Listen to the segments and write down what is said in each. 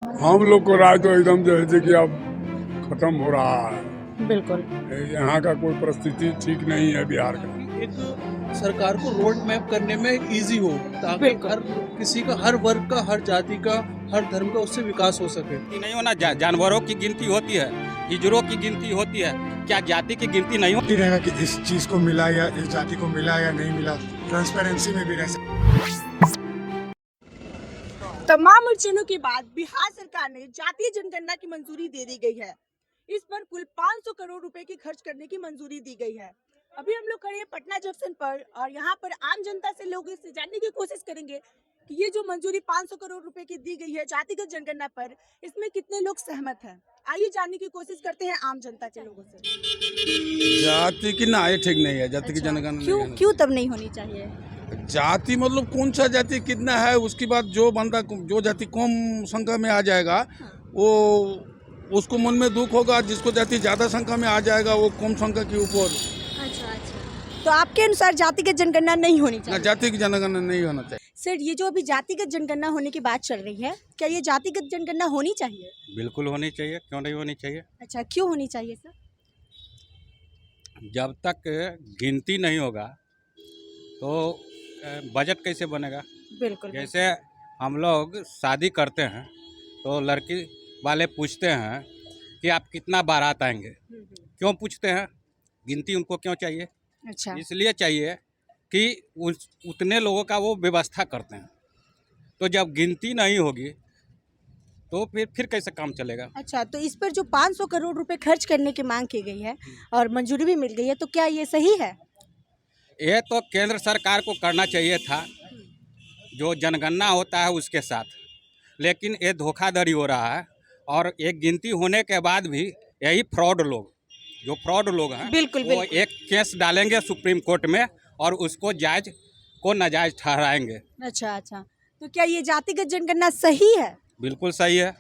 हम लोग को राय तो एकदम जैसे कि अब खत्म हो रहा है। बिल्कुल। यहाँ का कोई परिस्थिति ठीक नहीं है बिहार का। एक सरकार को रोड मैप करने में इजी हो, ताकि बिल्कुल। हर किसी का, हर वर्ग का, हर जाति का, हर धर्म का उससे विकास हो सके। नहीं होना, जानवरों की गिनती होती है, हिजड़ों की गिनती होती है, क्या जाति की गिनती नहीं होती? रहेगा कि इस चीज को मिला या इस जाति को मिला या नहीं मिला, ट्रांसपेरेंसी में भी रह सकते। तमाम अड़चनों के बाद बिहार सरकार ने जातीय जनगणना की मंजूरी दे दी गई है। इस पर कुल 500 करोड़ रुपए की खर्च करने की मंजूरी दी गई है। अभी हम लोग खड़े हैं पटना जंक्शन पर और यहाँ पर आम जनता से लोग इससे जानने की कोशिश करेंगे कि ये जो मंजूरी 500 करोड़ रुपए की दी गई है जातिगत जनगणना पर, इसमें कितने लोग सहमत हैं। आइए जानने की कोशिश करते हैं आम जनता के लोगों से। जाति की ना ये ठीक नहीं है, जाति की जनगणना क्यों तब नहीं होनी चाहिए? जाति मतलब कौन सा जाति कितना है, उसके बाद जो बंदा जो जाति कम संख्या में आ जाएगा वो उसको मन में दुख होगा, जिसको जाति ज्यादा संख्या में आ जाएगा वो कम संख्या के ऊपर। अच्छा। तो आपके अनुसार जातिगत जनगणना नहीं होनी चाहिए? जाति की जनगणना नहीं होना चाहिए। सर, ये जो अभी जातिगत जनगणना होने की बात चल रही है, क्या ये जातिगत जनगणना होनी चाहिए? बिल्कुल होनी चाहिए, क्यों नहीं होनी चाहिए? अच्छा, क्यों होनी चाहिए सर? जब तक गिनती नहीं होगा तो बजट कैसे बनेगा? बिल्कुल। जैसे हम लोग शादी करते हैं तो लड़की वाले पूछते हैं कि आप कितना बारात आएंगे। क्यों पूछते हैं? गिनती उनको क्यों चाहिए? अच्छा। इसलिए चाहिए कि उतने लोगों का वो व्यवस्था करते हैं। तो जब गिनती नहीं होगी तो फिर कैसे काम चलेगा? अच्छा, तो इस पर जो 500 करोड़ रुपए खर्च करने की मांग की गई है और मंजूरी भी मिल गई है, तो क्या ये सही है? ये तो केंद्र सरकार को करना चाहिए था, जो जनगणना होता है उसके साथ, लेकिन ये धोखाधड़ी हो रहा है। और एक गिनती होने के बाद भी यही फ्रॉड लोग हैं, बिल्कुल, वो बिल्कुल। एक केस डालेंगे सुप्रीम कोर्ट में और उसको जायज को नाजायज ठहराएंगे। अच्छा। तो क्या ये जातिगत जनगणना सही है? बिल्कुल सही है।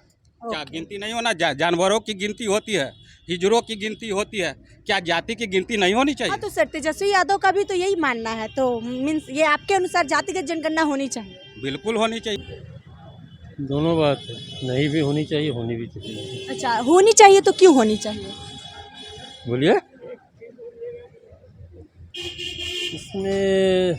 क्या गिनती नहीं होना, जानवरों की गिनती होती है, हिजड़ों की गिनती होती है, क्या जाति की गिनती नहीं होनी चाहिए? हाँ, तो सर तेजस्वी यादव का भी तो यही मानना है, तो मीन्स ये आपके अनुसार जातिगत जनगणना होनी चाहिए? बिल्कुल होनी चाहिए। दोनों बात है, नहीं भी होनी चाहिए, होनी भी चाहिए। अच्छा, होनी चाहिए तो क्यों होनी चाहिए? बोलिए। इसमें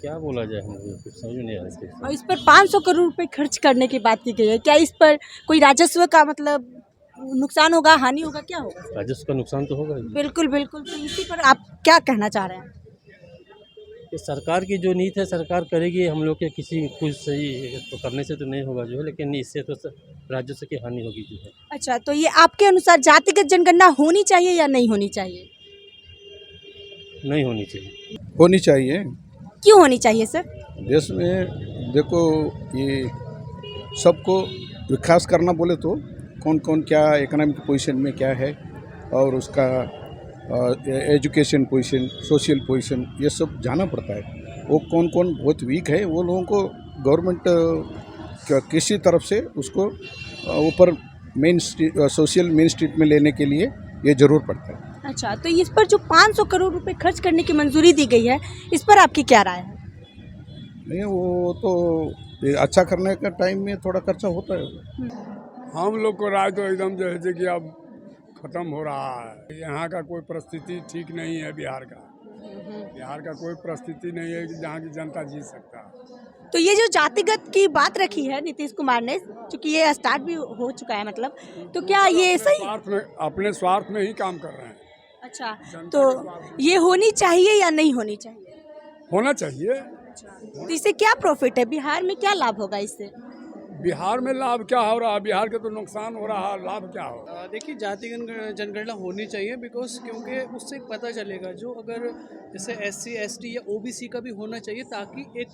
क्या बोला जाए, मुझे कुछ समझ नहीं आ रहा। और इस पर 500 करोड़ रुपए खर्च करने की बात की गई है, क्या इस पर कोई राजस्व का मतलब नुकसान होगा, हानि होगा, क्या होगा? राजस्व का नुकसान तो होगा ही। बिल्कुल। तो इसी पर आप क्या कहना चाह रहे हैं? कि सरकार की जो नीति है सरकार करेगी, हम लोग के किसी कुछ सही तो करने से तो नहीं होगा जो है, लेकिन इससे तो राजस्व की हानि होगी जो है। अच्छा, तो ये आपके अनुसार जातिगत जनगणना होनी चाहिए या नहीं होनी चाहिए? नहीं होनी चाहिए। होनी चाहिए। क्यों होनी चाहिए सर? देश में देखो, ये सबको विकास करना बोले तो कौन कौन क्या इकोनॉमिक पोजीशन में क्या है और उसका एजुकेशन पोजीशन, सोशल पोजीशन, ये सब जाना पड़ता है। वो कौन कौन बहुत वीक है वो लोगों को गवर्नमेंट किसी तरफ से उसको ऊपर सोशल मेन स्ट्रीट में लेने के लिए ये ज़रूर पड़ता है। अच्छा, तो इस पर जो 500 करोड़ रुपए खर्च करने की मंजूरी दी गई है, इस पर आपकी क्या राय है? नहीं, वो तो अच्छा करने का टाइम में थोड़ा खर्चा होता है। हम लोग को राय तो एकदम जैसे कि अब खत्म हो रहा है। यहाँ का कोई परिस्थिति ठीक नहीं है बिहार का। बिहार का कोई परिस्थिति नहीं है कि जहाँ की जनता जी सकता है। तो ये जो जातिगत की बात रखी है नीतीश कुमार ने, चूंकि ये स्टार्ट भी हो चुका है मतलब, तो क्या ये सही? अपने स्वार्थ में ही काम कर रहे हैं। अच्छा, तो ये होनी चाहिए या नहीं होनी चाहिए? होना चाहिए। तो इससे क्या प्रॉफिट है, बिहार में क्या लाभ होगा इससे? बिहार में लाभ क्या हो रहा है? बिहार के तो नुकसान हो रहा है, लाभ क्या हो? देखिए, जाति जनगणना होनी चाहिए क्योंकि उससे पता चलेगा, जो अगर जैसे SC ST या OBC का भी होना चाहिए, ताकि एक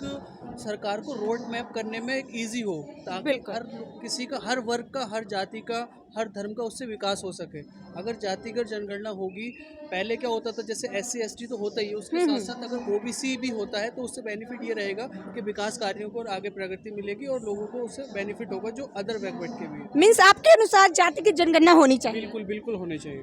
सरकार को रोड मैप करने में एक ईजी हो, ताकि हर किसी का, हर वर्ग का, हर जाति का, हर धर्म का उससे विकास हो सके। अगर जातिगत जनगणना होगी, पहले क्या होता था, जैसे SC ST तो होता ही है, उसके साथ साथ अगर OBC भी होता है तो उससे बेनिफिट ये रहेगा कि विकास कार्यों को आगे प्रगति मिलेगी और लोगों को उससे बेनिफिट होगा जो अदर बैकवर्ड के भी। मीन्स आपके अनुसार जातिगत जनगणना होनी चाहिए? बिल्कुल होनी चाहिए।